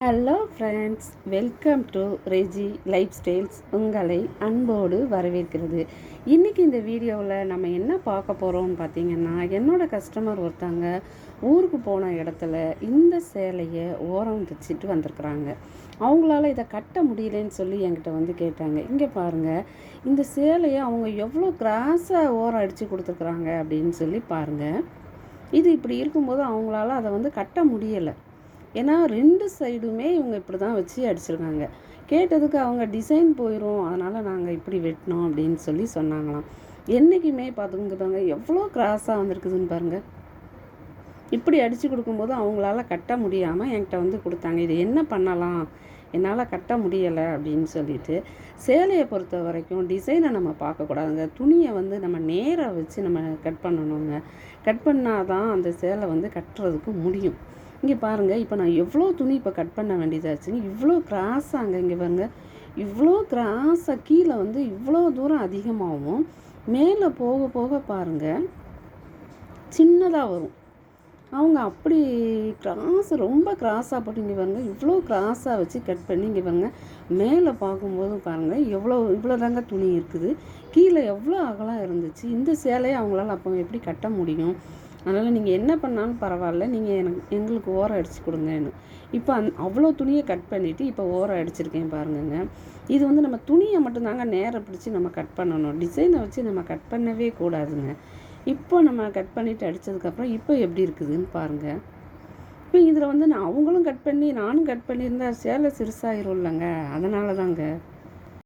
Hello friends, welcome to Reji life styles. உங்களை அன்போடு வரவேற்கிறது. இன்றைக்கி இந்த வீடியோவில் நம்ம என்ன பார்க்க போகிறோம்னு பார்த்தீங்கன்னா, என்னோடய கஸ்டமர் ஒருத்தங்க ஊருக்கு போன இடத்துல இந்த சேலையை ஓரம் தைச்சிட்டு வந்திருக்குறாங்க. அவங்களால இதை கட்ட முடியலன்னு சொல்லி என்கிட்ட வந்து கேட்டாங்க. இங்கே பாருங்கள், இந்த சேலையை அவங்க எவ்வளோ கிராஸாக ஓரம் அடித்து கொடுத்துருக்குறாங்க அப்படின்னு சொல்லி பாருங்கள். இது இப்படி இருக்கும்போது அவங்களால அதை வந்து கட்ட முடியலை. ஏன்னா 2 சைடுமே இவங்க இப்படி தான் வச்சு அடிச்சிருக்காங்க. கேட்டதுக்கு அவங்க டிசைன் போயிடும், அதனால் நாங்கள் இப்படி வெட்டினோம் அப்படின்னு சொல்லி சொன்னாங்களாம். என்றைக்குமே பார்த்துங்க எவ்வளோ கிராஸாக வந்திருக்குதுன்னு பாருங்கள். இப்படி அடித்து கொடுக்கும்போது அவங்களால கட்ட முடியாமல் என்கிட்ட வந்து கொடுத்தாங்க. இது என்ன பண்ணலாம், என்னால் கட்ட முடியலை அப்படின்னு சொல்லிட்டு. சேலையை பொறுத்த வரைக்கும் டிசைனை நம்ம பார்க்கக்கூடாதுங்க. துணியை வந்து நம்ம நேராக வச்சு நம்ம கட் பண்ணணுங்க. கட் பண்ணால் தான் அந்த சேலை வந்து கட்டுறதுக்கு முடியும். இங்கே பாருங்கள், இப்போ நான் எவ்வளோ துணி இப்போ கட் பண்ண வேண்டியதாச்சுங்க. இவ்வளோ கிராஸாங்க. இங்கே பாருங்கள், இவ்வளோ கிராஸாக கீழே வந்து இவ்வளோ தூரம் அதிகமாகவும் மேலே போக போக பாருங்கள் சின்னதாக வரும். அவங்க அப்படி ரொம்ப கிராஸாக போட்டு இங்கே பாருங்கள் இவ்வளோ கிராஸாக வச்சு கட் பண்ணி இங்கே பாருங்கள் மேலே பார்க்கும்போது பாருங்கள் இவ்வளோ தாங்க துணி இருக்குது. கீழே எவ்வளோ அகலம் இருந்துச்சு. இந்த சேலையை அவங்களால அப்போ எப்படி கட்ட முடியும்? அதனால் நீங்கள் என்ன பண்ணாலும் பரவாயில்ல, நீங்கள் எங்களுக்கு ஓரம் அடித்து கொடுங்கன்னு. இப்போ அவ்வளோ துணியை கட் பண்ணிவிட்டு இப்போ ஓரம் அடிச்சிருக்கேன் பாருங்கங்க. இது வந்து நம்ம துணியை மட்டும்தாங்க நேரம் பிடிச்சி நம்ம கட் பண்ணணும். டிசைனை வச்சு நம்ம கட் பண்ணவே கூடாதுங்க. இப்போ நம்ம கட் பண்ணிவிட்டு அடித்ததுக்கப்புறம் இப்போ எப்படி இருக்குதுன்னு பாருங்கள். இப்போ இதில் வந்து அவங்களும் கட் பண்ணி நானும் கட் பண்ணியிருந்தா சேலை சிறுசாகிரும் இல்லைங்க, அதனால தாங்க.